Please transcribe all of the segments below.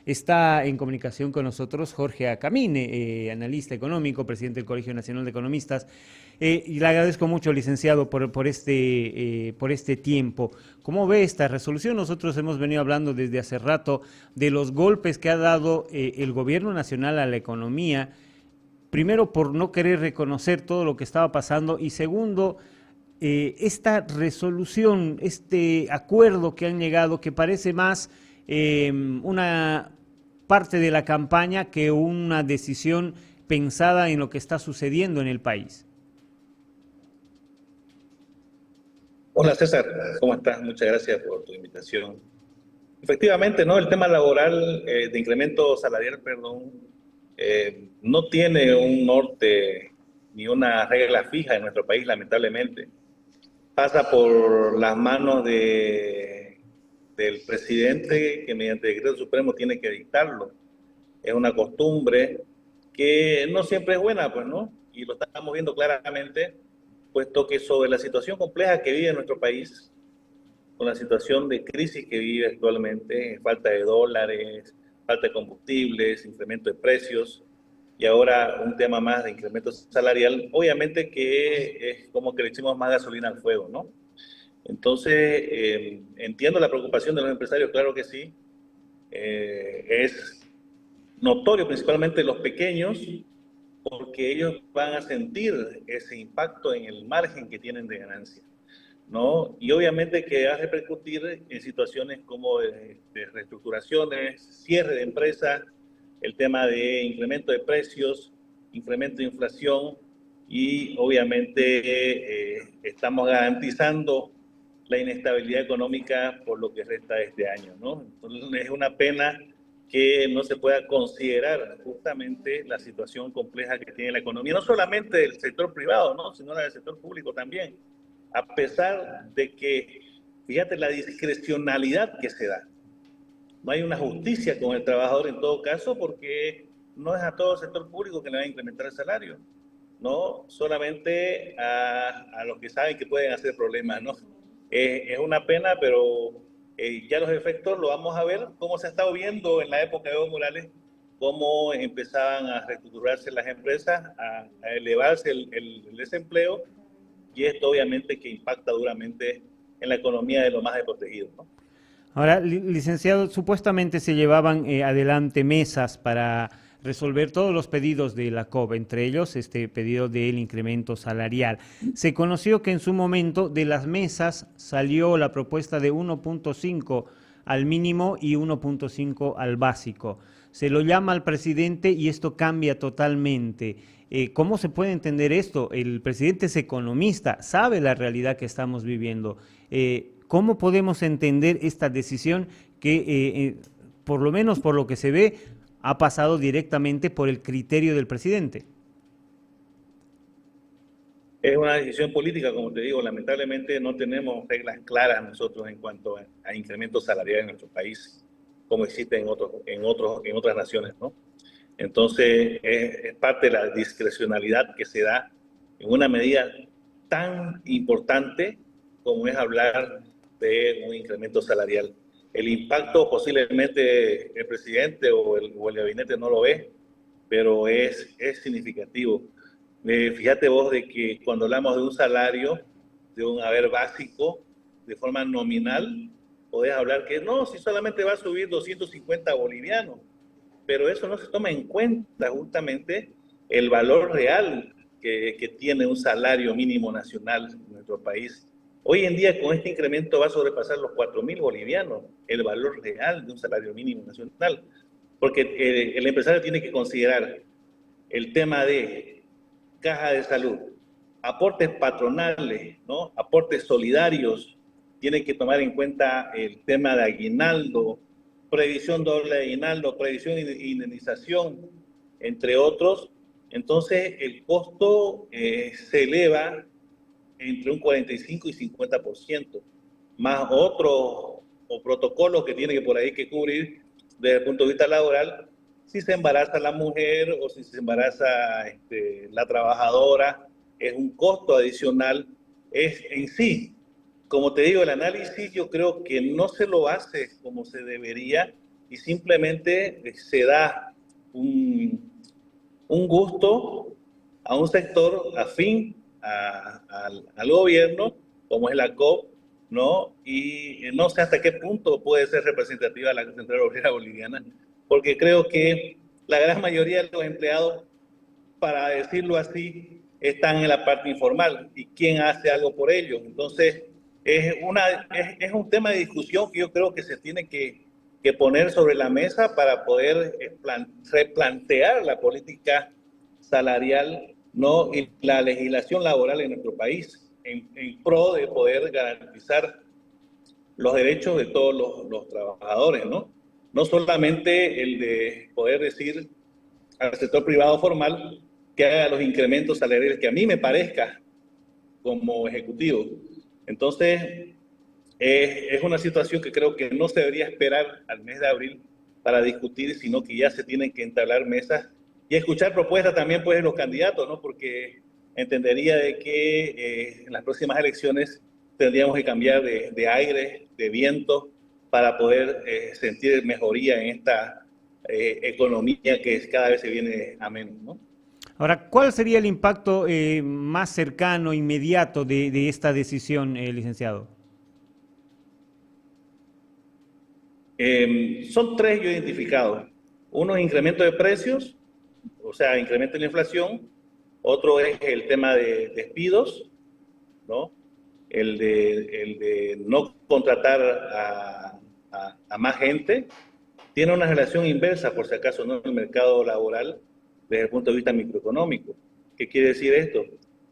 Está en comunicación con nosotros Jorge Acamine, analista económico, presidente del Colegio Nacional de Economistas. Y le agradezco mucho, licenciado, por este tiempo. ¿Cómo ve esta resolución? Nosotros hemos venido hablando desde hace rato de los golpes que ha dado el gobierno nacional a la economía, primero por no querer reconocer todo lo que estaba pasando y segundo, esta resolución, este acuerdo que han llegado, que parece más una parte de la campaña que una decisión pensada en lo que está sucediendo en el país. Hola César, ¿cómo estás? Muchas gracias por tu invitación. Efectivamente, ¿no? El tema laboral, de incremento salarial, perdón, no tiene un norte ni una regla fija en nuestro país, lamentablemente. Pasa por las manos del presidente que mediante decreto supremo tiene que dictarlo. Es una costumbre que no siempre es buena, pues, ¿no? Y lo estamos viendo claramente, puesto que sobre la situación compleja que vive nuestro país, con la situación de crisis que vive actualmente, falta de dólares, falta de combustibles, incremento de precios y ahora un tema más de incremento salarial, obviamente que es como que le echemos más gasolina al fuego, ¿no? Entonces, entiendo la preocupación de los empresarios, claro que sí. Es notorio principalmente los pequeños, porque ellos van a sentir ese impacto en el margen que tienen de ganancia, ¿no? Y obviamente que va a repercutir en situaciones como de reestructuraciones, cierre de empresas, el tema de incremento de precios, incremento de inflación y obviamente estamos garantizando la inestabilidad económica por lo que resta de este año, ¿no? Entonces es una pena que no se pueda considerar justamente la situación compleja que tiene la economía, no solamente del sector privado, ¿no? Sino la del sector público también, a pesar de que, fíjate, la discrecionalidad que se da. No hay una justicia con el trabajador en todo caso porque no es a todo el sector público que le va a incrementar el salario, no solamente a los que saben que pueden hacer problemas, ¿no? Es una pena, pero ya los efectos lo vamos a ver, cómo se ha estado viendo en la época de Evo Morales, cómo empezaban a reestructurarse las empresas, a elevarse el desempleo, y esto obviamente que impacta duramente en la economía de los más desprotegidos, ¿no? Ahora, licenciado, supuestamente se llevaban adelante mesas para resolver todos los pedidos de la COP, entre ellos este pedido del incremento salarial. Se conoció que en su momento de las mesas salió la propuesta de 1.5 al mínimo y 1.5 al básico. Se lo llama al presidente y esto cambia totalmente. ¿Cómo se puede entender esto? El presidente es economista, sabe la realidad que estamos viviendo. ¿Cómo podemos entender esta decisión que, por lo menos por lo que se ve, ha pasado directamente por el criterio del presidente? Es una decisión política, como te digo, lamentablemente no tenemos reglas claras nosotros en cuanto a incremento salarial en nuestro país, como existe en otras naciones, ¿no? Entonces, es parte de la discrecionalidad que se da en una medida tan importante como es hablar de un incremento salarial. El impacto posiblemente el presidente o el gabinete no lo ve, pero es significativo. Fíjate vos de que cuando hablamos de un salario, de un haber básico, de forma nominal, podés hablar que no, si solamente va a subir 250 bolivianos, pero eso no se toma en cuenta justamente el valor real que tiene un salario mínimo nacional en nuestro país. Hoy en día con este incremento va a sobrepasar los 4.000 bolivianos, el valor real de un salario mínimo nacional, porque el empresario tiene que considerar el tema de caja de salud, aportes patronales, ¿no? Aportes solidarios, tiene que tomar en cuenta el tema de aguinaldo, previsión doble de aguinaldo, previsión de indemnización, entre otros. Entonces, el costo se eleva entre un 45 y 50%, más otros o protocolos que tiene que por ahí que cubrir desde el punto de vista laboral, si se embaraza la mujer o si se embaraza la trabajadora, es un costo adicional. Es en sí, como te digo, el análisis yo creo que no se lo hace como se debería y simplemente se da un gusto a un sector afín al gobierno, como es la COP, ¿no? Y no sé hasta qué punto puede ser representativa la Central Obrera Boliviana, porque creo que la gran mayoría de los empleados, para decirlo así, están en la parte informal. ¿Y quién hace algo por ellos? Entonces, es un tema de discusión que yo creo que se tiene que poner sobre la mesa para poder replantear la política salarial, ¿no? Y la legislación laboral en nuestro país en pro de poder garantizar los derechos de todos los trabajadores, ¿no? No solamente el de poder decir al sector privado formal que haga los incrementos salariales que a mí me parezca como ejecutivo. Entonces, es una situación que creo que no se debería esperar al mes de abril para discutir, sino que ya se tienen que entablar mesas y escuchar propuestas también pues, de los candidatos, ¿no? Porque entendería de que en las próximas elecciones tendríamos que cambiar de aire, de viento, para poder sentir mejoría en esta economía que cada vez se viene a menos, ¿no? Ahora, ¿cuál sería el impacto más cercano, inmediato de esta decisión, licenciado? Son tres yo identificados. Uno es incremento de precios, o sea, incremento de la inflación. Otro es el tema de despidos, ¿no? El de no contratar a más gente. Tiene una relación inversa, por si acaso, ¿no? En el mercado laboral desde el punto de vista microeconómico. ¿Qué quiere decir esto?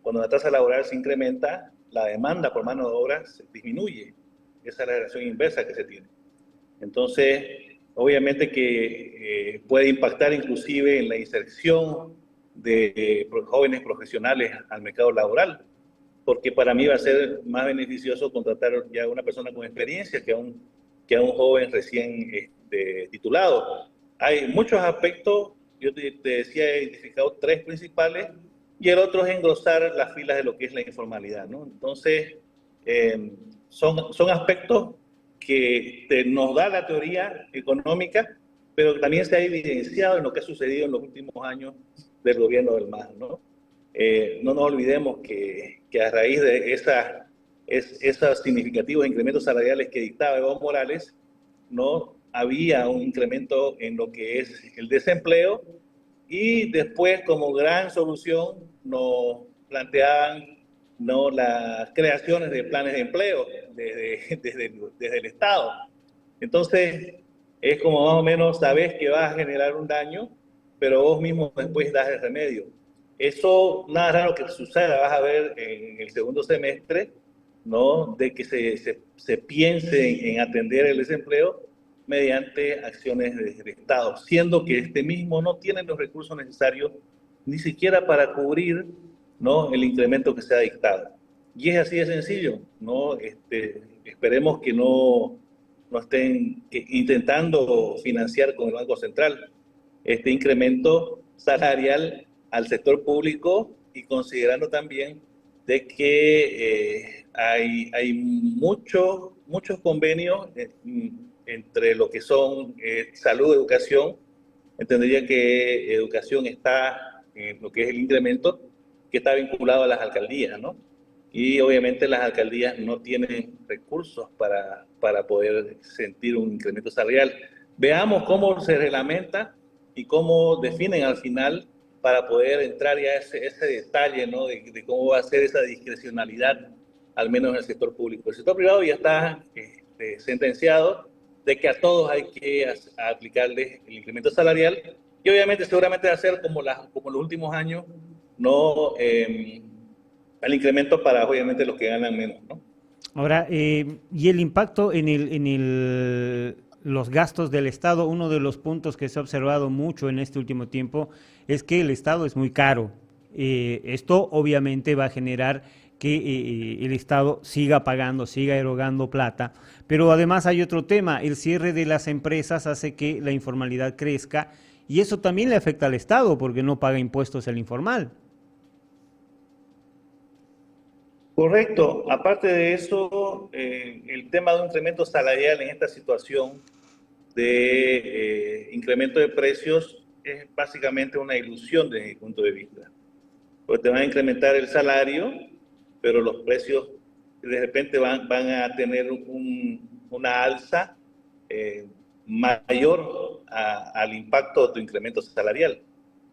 Cuando la tasa laboral se incrementa, la demanda por mano de obra disminuye. Esa es la relación inversa que se tiene. Entonces, obviamente que puede impactar inclusive en la inserción de jóvenes profesionales al mercado laboral, porque para mí va a ser más beneficioso contratar ya a una persona con experiencia que a un joven recién titulado. Hay muchos aspectos, yo te decía, he identificado tres principales, y el otro es engrosar las filas de lo que es la informalidad, ¿no? Entonces, son aspectos que nos da la teoría económica, pero también se ha evidenciado en lo que ha sucedido en los últimos años del gobierno del MAS, ¿no? No nos olvidemos que a raíz de esos significativos incrementos salariales que dictaba Evo Morales, no había un incremento en lo que es el desempleo, y después como gran solución nos planteaban, no, las creaciones de planes de empleo desde el Estado. Entonces, es como más o menos sabes que vas a generar un daño, pero vos mismo después das el remedio. Eso, nada raro que suceda, vas a ver en el segundo semestre, ¿no? De que se piense en atender el desempleo mediante acciones de Estado, siendo que este mismo no tiene los recursos necesarios ni siquiera para cubrir, ¿no? El incremento que se ha dictado. Y es así de sencillo, ¿no? Esperemos que no estén intentando financiar con el Banco Central este incremento salarial al sector público, y considerando también de que hay muchos convenios entre lo que son salud, educación. Entendería que educación está en lo que es el incremento, que está vinculado a las alcaldías, ¿no? Y obviamente las alcaldías no tienen recursos para poder sentir un incremento salarial. Veamos cómo se reglamenta y cómo definen al final para poder entrar ya a ese detalle, ¿no? De cómo va a ser esa discrecionalidad, al menos en el sector público. El sector privado ya está sentenciado de que a todos hay que aplicarles el incremento salarial, y obviamente seguramente va a ser como los últimos años, no el incremento para obviamente los que ganan menos, ¿no? Ahora, y el impacto los gastos del Estado, uno de los puntos que se ha observado mucho en este último tiempo es que el Estado es muy caro. Esto obviamente va a generar que el Estado siga pagando, siga erogando plata, pero además hay otro tema, el cierre de las empresas hace que la informalidad crezca, y eso también le afecta al Estado porque no paga impuestos el informal. Correcto. Aparte de eso, el tema de un incremento salarial en esta situación de incremento de precios es básicamente una ilusión desde mi punto de vista. Porque te van a incrementar el salario, pero los precios de repente van a tener una alza mayor al impacto de tu incremento salarial.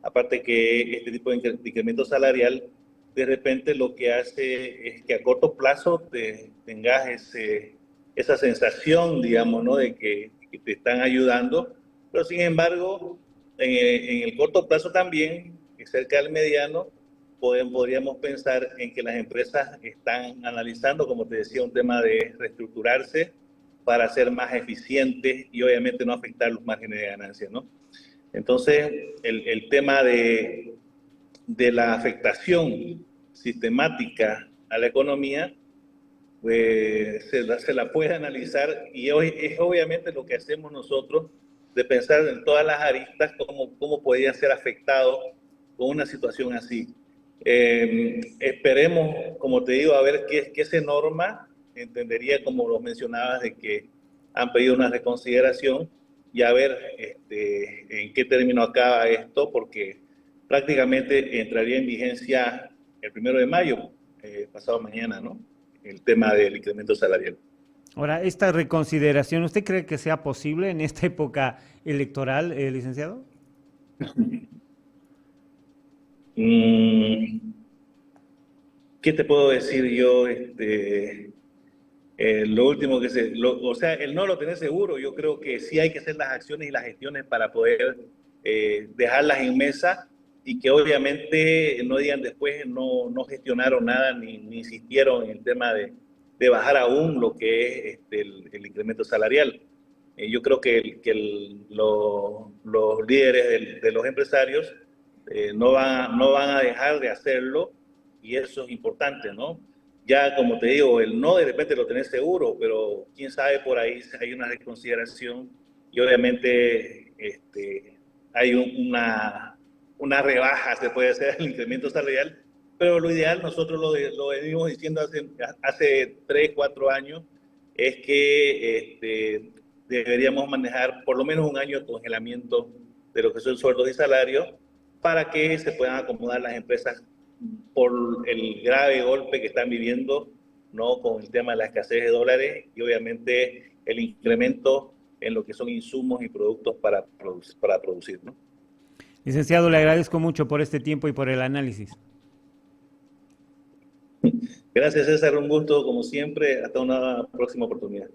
Aparte que este tipo de incremento salarial de repente lo que hace es que a corto plazo tengas esa sensación, digamos, ¿no? De que te están ayudando, pero sin embargo, en el corto plazo también, cerca del mediano, podríamos pensar en que las empresas están analizando, como te decía, un tema de reestructurarse para ser más eficientes y obviamente no afectar los márgenes de ganancia, ¿no? Entonces, el tema de la afectación sistemática a la economía, pues se la puede analizar y hoy es obviamente lo que hacemos nosotros, de pensar en todas las aristas, cómo podían ser afectados con una situación así. Esperemos, como te digo, a ver qué se norma. Entendería, como lo mencionabas, de que han pedido una reconsideración y a ver en qué término acaba esto, porque prácticamente entraría en vigencia el 1 de mayo, pasado mañana, ¿no? El tema del incremento salarial. Ahora, esta reconsideración, ¿usted cree que sea posible en esta época electoral, licenciado? Mm, ¿Qué te puedo decir yo? Lo último o sea, el no lo tenés seguro. Yo creo que sí hay que hacer las acciones y las gestiones para poder dejarlas en mesa y que obviamente no digan después no gestionaron nada ni insistieron en el tema de bajar aún lo que es el incremento salarial. Yo creo que, los líderes de los empresarios no van a dejar de hacerlo y eso es importante, ¿no? Ya, como te digo, el no de repente lo tenés seguro, pero quién sabe, por ahí hay una reconsideración y obviamente hay una rebaja, se puede hacer, el incremento salarial, pero lo ideal, nosotros lo venimos diciendo hace 3, 4 años, es que deberíamos manejar por lo menos un año de congelamiento de lo que son sueldos y salarios para que se puedan acomodar las empresas por el grave golpe que están viviendo, ¿no? Con el tema de la escasez de dólares y obviamente el incremento en lo que son insumos y productos para producir, ¿no? Licenciado, le agradezco mucho por este tiempo y por el análisis. Gracias, César, un gusto como siempre, hasta una próxima oportunidad.